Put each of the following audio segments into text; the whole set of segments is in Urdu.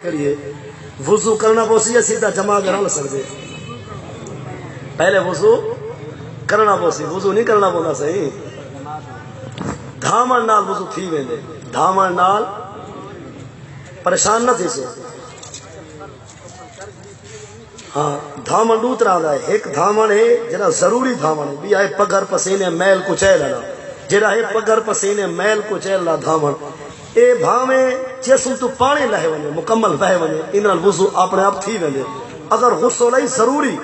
کریے وضو کرنا پوسی یا سیدھا جمع کرنا سکتے پہلے وضو کرنا پوسی وضو نہیں کرنا پونا صحیح دھامن نال وضو تھی ویندے دھامن نال پریشان نہ تھی سو ہاں دھامن دو طرح دا ہے ایک دھامن ہے جڑا ضروری دھامن ہے بھی آئے پگر پسینے میل کو چہلنا جڑا ہے پگر پسینے میل کو چہلنا دھامن اے بھاویں جسم تو پانی لہے ونے مکمل بہے ونے انہاں وضو اپنے آپ تھی ویندے اگر غسل ہی ضروری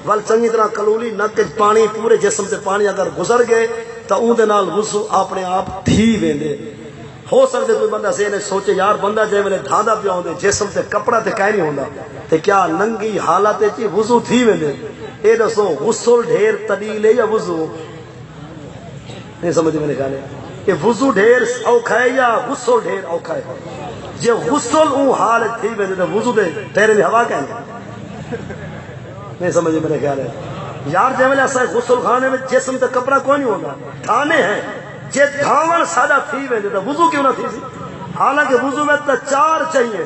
ول چنگی طرح کلولی نک پانی پورے جسم سے پانی اگر گزر گئے تو اون دے نال وضو اپنے آپ تھی ویندے ہو سکتے کوئی بندہ سے نے سوچے یار بندہ جے ویلے دھاندا پیا ہوندے جسم تے کپڑا تے کائیں نہیں ہوندا تے کیا ننگی حالت وچ وضو تھی ویندے اے دسو غسل ڈھیر تدیل ہے یا وضو نہیں سمجھ میں نہیں گالے کہ وضو ڈھیر اوکھا ہے یا غسل ڈھیر اوکھا ہے جے غسل اون حالت تھی ویندے تے وضو دے تیرے میں ہوا کہیں نہیں سمجھ میں نہیں گالے یار جے ویلے اسا غسل خانے میں جسم تے کپڑا کوئی نہیں ہوندا تھانے ہیں جے دھاون سادہ تھی ویندے تے وضو کیوں نہ تھی سی حالانکہ وضو میں تو 4 چاہیے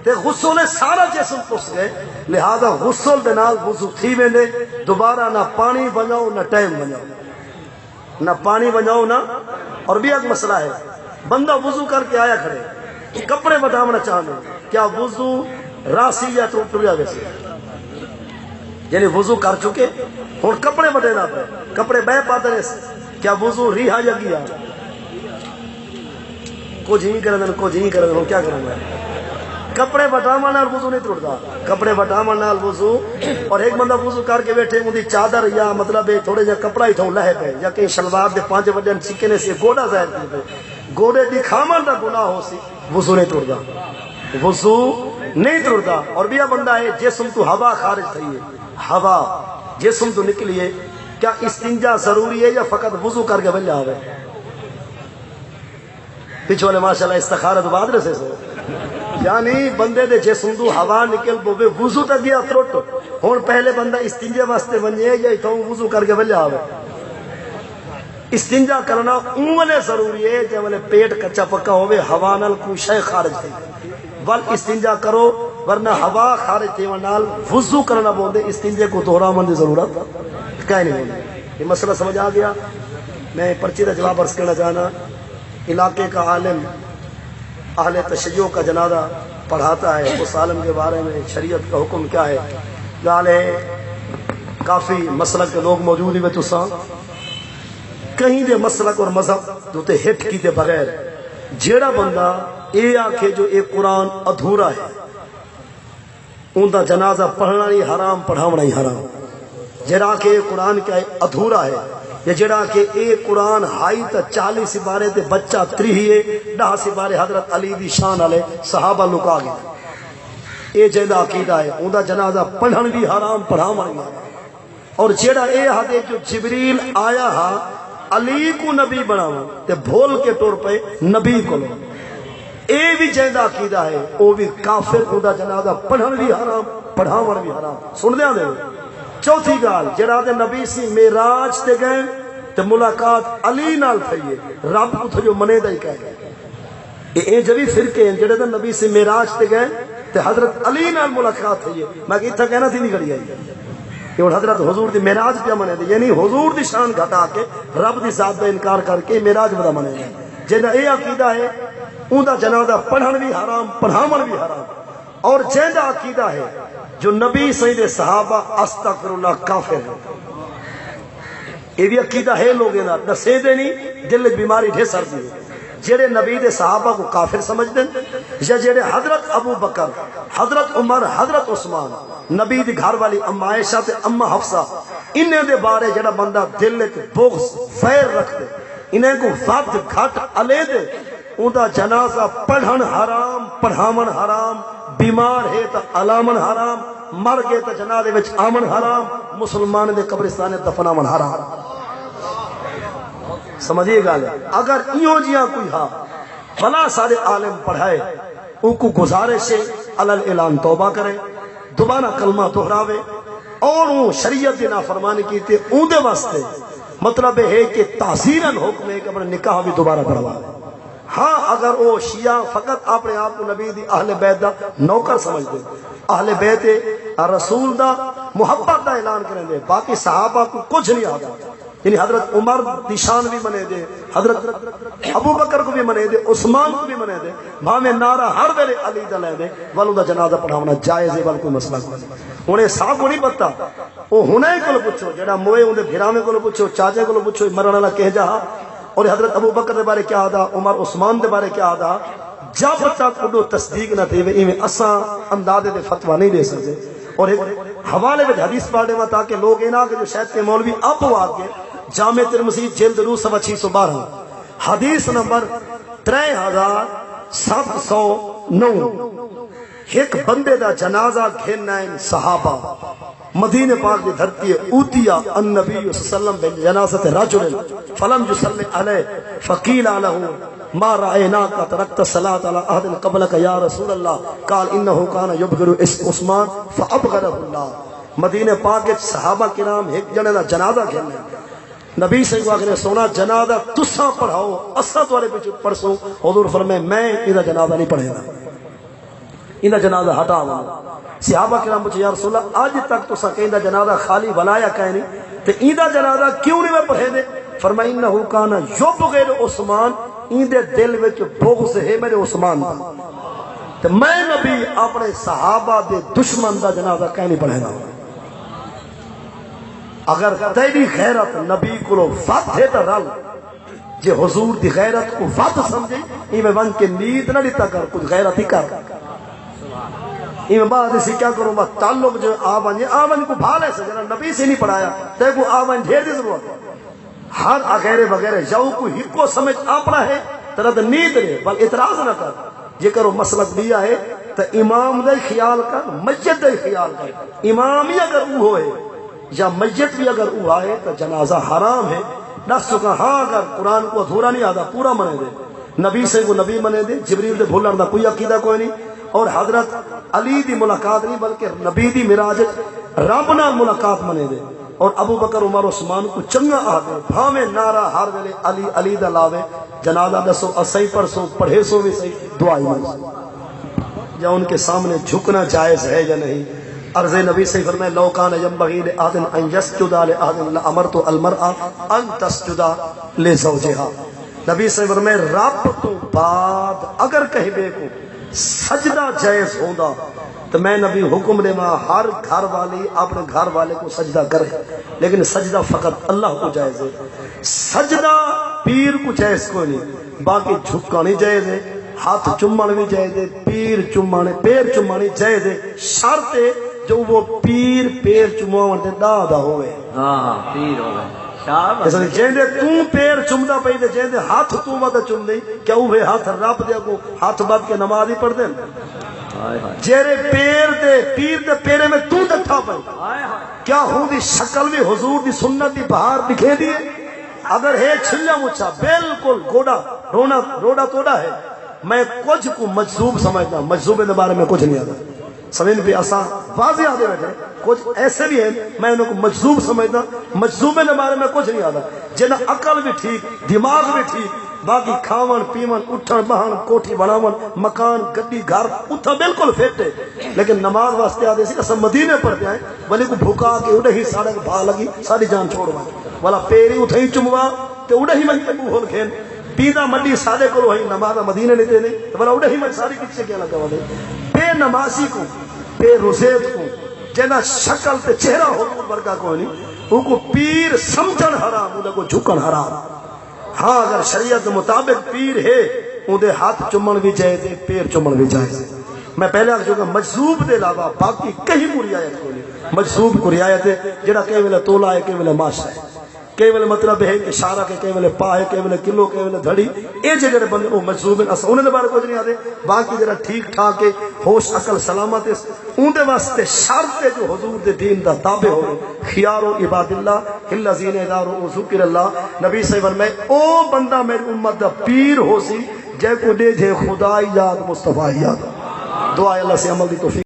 تے غسل نے سارا جسم پس گئے لہذا غسل دے نال وضو تھی ویندے دوبارہ نہ پانی بناؤ نہ ٹائم بناؤ نہ پانی بناؤ نہ اور بھی ایک مسئلہ ہے بندہ وضو کر کے آیا کھڑے کپڑے بٹامنا چاہنے کیا وضو راسی یا ٹریا ویسے یعنی وضو کر چکے ہوں کپڑے بٹے نہ پہ کپڑے بہ پاتے سے کیا وضو ریحا یا گیا کچھ ہی کر دیں کچھ ہی کر دیں کیا کروں گا کپڑے بٹاما نال وضو نہیں ٹوٹتا کپڑے بٹاما نال وضو اور ایک بندہ وضو کر کے بیٹھے ان چادر یا مطلب تھوڑے جا کپڑا ہی تھو لہے پہ یا کہیں شلوار دے 5 وجن چکنے سے گوڑا ظاہر کی پہ گوڑے دکھامن دا گناہ ہو سی وضو نہیں ٹوٹتا وضو نہیں ٹوٹتا اور بھی بندہ ہے جسم تو ہوا خارج تھی ہے ہوا جسم تو نکلی ہے کیا استنجا ضروری ہے یا فقط وضو کر کے بل آوے پیچھے والے ماشاءاللہ استخارت بعد رسے سو یعنی بندے دے جسم تو ہوا نکل پوے وضو تک گیا ترٹ ہن پہلے بندہ استنجا واسطے بنے یا تو وضو کر کے بل آوے استنجا کرنا اونلے ضروری ہے جے والے پیٹ کچا پکا ہوے ہوا نال کوئی شے خارج تھی ول استنجا کرو ورنہ ہوا خارج تھی نال وضو کرنا بولدے استنجے کو دہراون دی ضرورت کہیں نہیں بولے یہ مسئلہ سمجھ آ گیا میں پرچی کا جواب عرض کرنا چاہنا علاقے کا عالم اہل تشیع کا جنازہ پڑھاتا ہے اس عالم کے بارے میں شریعت کا حکم کیا ہے گال ہے کافی مسلک کے لوگ موجود ہیں تو سان کہیں دے مسلک اور مذہب جو تے ہٹ کی دے بغیر جیڑا بندہ اے آکھے جو اے قرآن ادھورا ہے ان دا جنازہ پڑھنا ہی حرام پڑھاونا ہی حرام جڑا کہ قرآن کیا ہے ادھورا ہے یا جڑا کہ اے قرآن ہائی تا 40 سپارے تے بچہ 30 10 سپارے حضرت علی دی شان والے صحابہ لکا گئے اے جیدا عقیدہ ہے ان دا جنازہ پڑھن بھی حرام پڑھاون بھی حرام اور جڑا اے حدیث جو جبریل آیا ہا علی کو نبی بناو تے بھول کے طور پہ نبی کو لو اے بھی جیدا عقیدہ ہے او بھی کافر ان دا جنازہ پڑھن بھی حرام پڑھاون بھی حرام سن دے دے چوتھی گال جڑا دے نبی سی معراج تے گئے تے ملاقات علی نال تھئی رب کو تھجو منے دا ہی کہہ گئے اے جوی فرقے ہیں جڑے دے نبی سی معراج تے گئے تے حضرت علی نال ملاقات تھئی میں کہتا کہنا تھی نہیں کری آئی کہ حضرت حضور دی معراج پہ منے دے یعنی حضور دی شان گھٹا کے رب دی ذات دا انکار کر کے معراج بدا منے دے جنہ اے عقیدہ ہے اون دا جنازہ پڑھن بھی حرام پڑھاون بھی حرام اور جنہ عقیدہ ہے جو نبی سید صحابہ استغفر اللہ کافر ہے یہ بھی عقیدہ ہے لوگیں نا دسے دے نہیں دل بیماری ڈھے سر دی جڑے نبی دے صحابہ کو کافر سمجھ دیں یا جڑے حضرت ابو بکر حضرت عمر حضرت عثمان نبی دی گھر والی اما عائشہ تے اما حفصہ انہیں دے بارے جڑا بندہ دل تے بغض فیر رکھ دے انہیں کو ذات گھٹ علی دے ان دا جنازہ پڑھن حرام پڑھاون حرام بیمار ہے تا علامن حرام مر گئے تا جنازے وچ آمن حرام مسلمان دے قبرستان دفناون حرام سمجھیے گا اگر ایوں جیاں کوئی ہاں بلا سارے عالم پڑھائے ان کو گزارش ہے علل اعلان توبہ کرے دوبارہ کلمہ دہراوے اور وہ شریعت دی نافرمانی کی تے اون دے واسطے مطلب ہے کہ تعزیراً حکم ہے کہ اپنا نکاح بھی دوبارہ پڑھوا ہاں اگر وہ شیعہ فقط اپنے آپ کو نبی دی اہل بیت دا نوکر سمجھ دے، اہل بیت رسول دا محبت دا اعلان کریں دے، باقی صحابہ کو کچھ نہیں آتا، یعنی حضرت عمر دی شان بھی منے دے، حضرت ابو بکر کو بھی منے دے، عثمان کو بھی منے دے، بھاویں نعرہ ہر ویلے علی دا لے دے، ولو دا جنازہ پڑھاونا جائز ہے، کوئی مسئلہ کوئی نہیں۔ انہیں صاحب کو نہیں پتا، وہ ہنے کو پوچھو جڑا موئے اندے بھراویں کو پوچھو، چاچے کو پوچھو مرن والا کہہ جا، اور حضرت ابو بکر دے بارے کیا آدھا، عمر عثمان دے بارے کیا آدھا، جب تک انہوں تصدیق نہ تھی ایویں اساں اندازے دے فتویٰ نہیں دے سکتے۔ اور ایک حوالے میں حدیث پڑھے میں تاکہ لوگ اینا کہ جو شاید کے مولوی اب وہ آگے جامع ترمذی جلد رو 612 حدیث نمبر 3709 ایک بندے دا جنازہ گھننا ہے صحابہ مدینہ پاک دی دھرتی اوتیا النبی صلی اللہ علیہ وسلم بن جنازت رجل فلم يصلي عليه فقيل له ما رأيناك تركت الصلاة على أحد قبلك يا رسول الله قال إنه كان يبغض عثمان فأبغضه الله۔ مدینہ پاک کے صحابہ کرام ایک جنے دا جنازہ گھننا نبی صلی اللہ علیہ وسلم نے سونا جنازہ تساں پڑھاؤ اساں تواڈے وچ پڑھسوں، حضور فرمائے میں ادا جنازہ نہیں پڑھے گا، ادا جنازہ ہٹاؤ۔ صحابہ کرام پوچھے یا رسول اللہ آج تک تو سکیندا جنازہ خالی بلایا کہیں نہیں تے ایندا جنازہ کیوں نہیں میں پڑھے دے؟ فرمایا انہو کانا یبغض عثمان، ایندے دل وچ بغض ہے میرے عثمان دا، تے میں نبی اپنے صحابہ دے دشمن دا جنازہ کہیں نہیں پڑھے گا۔ اگر تیری غیرت نبی کو ود ہے تو رل، جے حضور دی غیرت کو ود سمجھے ایویں ون کے نیت نہ لیتا کر، کچھ غیرت ہی کر۔ ایویں بعد اسی کیا کروں بس تعلق جو آون کو بھال ہے جنا نبی سے نہیں پڑھایا تے کو آون ڈھیر دی ضرورت ہے، ہر اغیرے وغیرہ جو کو ہکو سمجھ اپنا ہے ترد نیت رہے بل اعتراض نہ کر، جے کرو مسلک دیا ہے تو امام دے خیال کر، مسجد دے خیال کر، امام ہی اگر وہ ہوئے یا میت بھی اگر وہ آئے تو جنازہ حرام ہے۔ نفس کا ہاں اگر قرآن کو ادھورا نہیں آتا پورا منے دے، نبی سے کو نبی منے دے، جبریل دے بھولن دا کوئی عقیدہ کوئی نہیں، اور حضرت علی دی ملاقات نہیں بلکہ نبی دی معراج رب نال ملاقات منے دے، اور ابو بکر عمر عثمان کو چنگا آدھے بھاویں نعرہ ہر ویلے علی علی دا لاوے، جنازہ دسو اسائی پرسو پڑھے سو بھی صحیح دعائی منسو، یا ان کے سامنے جھکنا جائز ہے یا نہیں۔ عرض نبی سے فرمائے لو کان ینبغی لآدم ان یسجد لآدم لامرت المرأة ان تسجد لزوجها۔ نبی سے فرمائے رب تو بعد اگر کہیں بے کو سجدہ جائز ہوندا تو میں نبی حکم دے ماں ہر گھر والی اپنے گھر والے کو سجدہ کرے، لیکن سجدہ فقط اللہ کو جائز ہے، سجدہ پیر کو جائز کوئی نہیں، باقی جھکا نہیں جائز ہے، ہاتھ چمن بھی جائز ہے، پیر چمانی جائز ہے، شرط ہے جو وہ پیر پیر چماون تے دا ہوئے، ہاں پیر ہوئے ایسا جیندے توں پیر چمدا پئی تے جیندے ہاتھ تو ود چم دئی، کیا وہ ہاتھ رب دے کو ہاتھ بد کے نماز ہی پڑھ دین؟ جیرے پیر دے پیرے میں تو ڈٹھا پئی، کیا ہوں دی شکل بھی حضور دی سنت دی بہار دکھے دیے؟ اگر ہے چھلا مچھا بالکل گوڑا روڑا توڑا ہے، میں کچھ کو مجذوب سمجھتا، مجذوبے کے بارے میں کچھ نہیں آتا، سمجھ بھی آسان واضح آدھے بیٹھے کچھ ایسے بھی ہیں میں انہوں کو مجذوب سمجھتا، مجذوبے کے بارے میں کچھ نہیں آتا، جنہ عقل بھی ٹھیک دماغ بھی ٹھیک، باقی کھاون پیون اٹھن بہن کوٹھی بناون مکان گڈی گھر اتھا بالکل فٹ ہے، لیکن نماز واسطے آدھے سی اسا مدینے پڑھتے ہیں بلے کو بھوکا کے اڑے ہی ساڑے کو بھا لگی ساری جان چھوڑوا والا پیری اتھا ہی چموا تے اڑے ہی من کے منہ ہول کھین پیدا مڈی سادے کو وہی نماز مدینے نہیں دینے تو بلا اڑے ہی من ساری کچھ کیا لگا والے بے نمازی کو بے روزیت کو جنا شکل تے چہرہ حضور برکا کو نہیں وہ کو پیر سمجھن حرام انہیں کو جھکن حرام۔ ہاں اگر شریعت مطابق پیر ہے انہیں ہاتھ چمن بھی جائز ہے پیر چمن بھی جائز ہے۔ میں پہلے آگ چکا مجذوب دے علاوہ باقی کہیں کو رعایت کو نہیں، مجذوب کو رعایت ہے جڑا کہیں ویلے تولا ہے کہیں ویلے ماشا ہے، کئی ویلے مطلب ہے اشارہ کے کئی ویلے پا ہے کئی ویلے کلو کئی ویلے دھڑی، اے جگہ بندے وہ مجذوب ہیں اسا انہیں دے بارے کچھ نہیں آتے، باقی جڑا ٹھیک ٹھاک کے ہوش عقل سلامت ہے ان دے واسطے شرط ہے جو حضور دے دین دا تابع ہوئے، خیار و عباد اللہ الذین اذا رؤوا ذکر اللہ۔ نبی صلی اللہ علیہ وسلم او بندہ میری امت دا پیر ہو سی جے کو دے جے خدا یاد مصطفیٰ یاد۔ دعا اللہ سے عمل دی توفیق